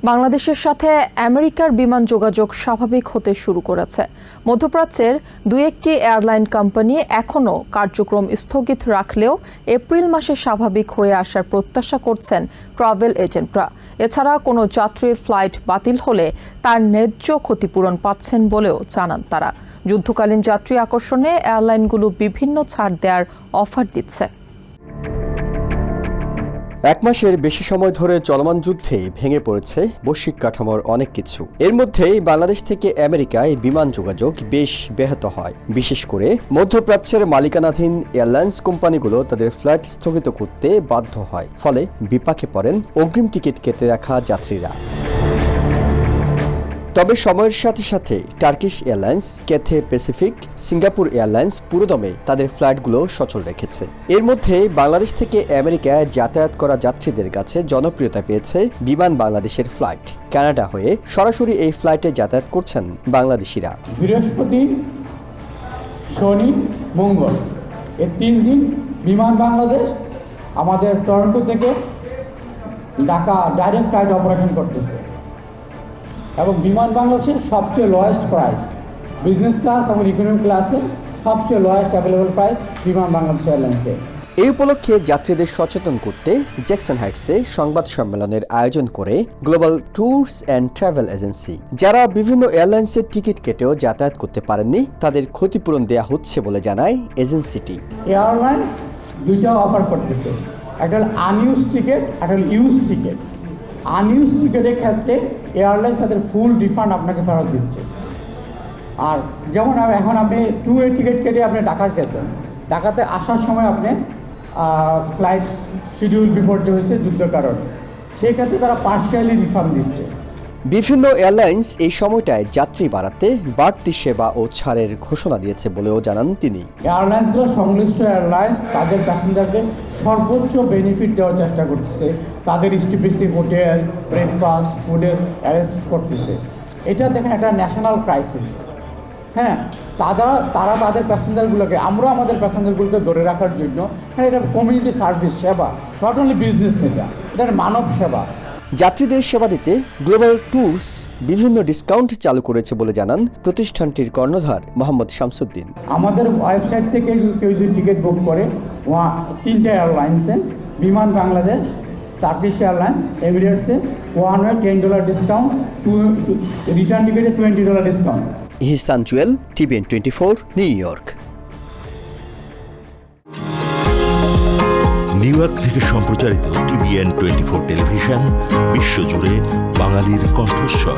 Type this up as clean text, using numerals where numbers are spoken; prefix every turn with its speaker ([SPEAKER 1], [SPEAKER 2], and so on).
[SPEAKER 1] বাংলাদেশের সাথে আমেরিকার বিমান যোগাযোগ স্বাভাবিক হতে শুরু করেছে। মধ্যপ্রাচ্যের দুই একটি এয়ারলাইন কোম্পানি এখনও কার্যক্রম স্থগিত রাখলেও এপ্রিল মাসে স্বাভাবিক হয়ে আসার প্রত্যাশা করছেন ট্রাভেল এজেন্টরা। এছাড়া কোনো যাত্রীর ফ্লাইট বাতিল হলে তার ন্যায্য ক্ষতিপূরণ পাচ্ছেন বলেও জানান তারা। যুদ্ধকালীন যাত্রী আকর্ষণে এয়ারলাইনগুলো বিভিন্ন ছাড় দেওয়ার অফার দিচ্ছে।
[SPEAKER 2] এক মাসের বেশি সময় ধরে চলমান যুদ্ধে ভেঙে পড়েছে বৈশ্বিক কাঠামোর অনেক কিছু। এর মধ্যেই বাংলাদেশ থেকে আমেরিকায় বিমান যোগাযোগ বেশ ব্যাহত হয়। বিশেষ করে মধ্যপ্রাচ্যের মালিকানাধীন এয়ারলাইন্স কোম্পানিগুলো তাদের ফ্লাইট স্থগিত করতে বাধ্য হয়। ফলে বিপাকে পড়েন অগ্রিম টিকিট কেটে রাখা যাত্রীরা। তবে সময়ের সাথে সাথে Turkish airlines, Cathay Pacific, Singapore airlines পুরোদমে তাদের ফ্লাইটগুলো সচল রেখেছে। এর মধ্যে বাংলাদেশ থেকে আমেরিকায় যাতায়াত করা যাত্রীদের কাছে জনপ্রিয়তা পেয়েছে বিমান বাংলাদেশের ফ্লাইট। কানাডা হয়ে সরাসরি এই ফ্লাইটে যাতায়াত করছেন বাংলাদেশিরা।
[SPEAKER 3] বৃহস্পতি, শনি, মঙ্গল এই 3 দিন বিমান বাংলাদেশ আমাদের টরন্টো থেকে ঢাকা ডাইরেক্ট ফ্লাইট অপারেশন করতেছে এবং বিমান বাংলাদেশের সবচেয়ে লোয়েস্ট প্রাইস, বিজনেস ক্লাস এবং ইকোনমি ক্লাসে সবচেয়ে লোয়েস্ট অ্যাভেলেবল প্রাইস বিমান বাংলাদেশ এয়ারলাইন্সে।
[SPEAKER 2] এই উপলক্ষে যাত্রীদের সচেতন করতে জ্যাকসন হাইটসে সংবাদ সম্মেলনের আয়োজন করে global tours and travel agency. যারা বিভিন্ন এয়ারলাইন্সের টিকিট কেটেও যাতায়াত করতে পারেননি তাদের ক্ষতিপূরণ দেওয়া হচ্ছে বলে জানায় এজেন্সিটি।
[SPEAKER 3] এয়ারলাইন্স দুইটা অফার করতেছে, একটা হল আনইউজ টিকিট, একটা হল ইউজ টিকিট। আনইউজ টিকিটের ক্ষেত্রে এয়ারলাইন্স তাদের ফুল রিফান্ড আপনাকে ফেরত দিচ্ছে। আর যেমন এখন আপনি 2-way টিকিট কেটে আপনি ঢাকা গেছেন, ঢাকাতে আসার সময় আপনি ফ্লাইট শিডিউল বিপর্যয় হয়েছে যুদ্ধের কারণে, সেই ক্ষেত্রে তারা পার্শিয়ালি রিফান্ড দিচ্ছে।
[SPEAKER 2] বিভিন্ন এয়ারলাইন্স এই সময়টায় যাত্রী বাড়াতে বাড়তি সেবা ও ছাড়ের ঘোষণা দিয়েছে বলেও জানান তিনি।
[SPEAKER 3] এয়ারলাইন্সগুলো সংশ্লিষ্ট এয়ারলাইন্স তাদের প্যাসেঞ্জারকে সর্বোচ্চ বেনিফিট দেওয়ার চেষ্টা করতেছে, তাদের স্টিপেসি হোটেল, ব্রেকফাস্ট, ফুডের অ্যারেঞ্জ করতেছে। এটা দেখেন একটা ন্যাশনাল ক্রাইসিস। হ্যাঁ, তারা তাদের প্যাসেঞ্জারগুলোকে, আমরা আমাদের প্যাসেঞ্জারগুলোকে ধরে রাখার জন্য, হ্যাঁ, এটা কমিউনিটি সার্ভিস সেবা, নট অনলি বিজনেস, এটা মানব সেবা।
[SPEAKER 2] যাত্রীদের সেবা দিতে গ্লোবাল ট্যুরস বিভিন্ন ডিসকাউন্ট চালু করেছে বলে জানান প্রতিষ্ঠানটির কর্ণধার মোহাম্মদ শামসুদ্দিন।
[SPEAKER 3] আমাদের ওয়েবসাইট থেকে কেউ যদি টিকিট বুক করে 3টা এয়ারলাইন্সে, বিমান বাংলাদেশ, টার্কিশ এয়ারলাইন্স, এমিরেটসে $1 $10 ডিসকাউন্ট, রিটার্ন টিকিটে $20 discount.
[SPEAKER 2] Ihsan Jewel, TVN 24, New York.
[SPEAKER 4] New York থেকে সম্প্রচারিত TVN 24 টেলিভিশন বিশ্বজুড়ে বাঙালির কণ্ঠস্বর।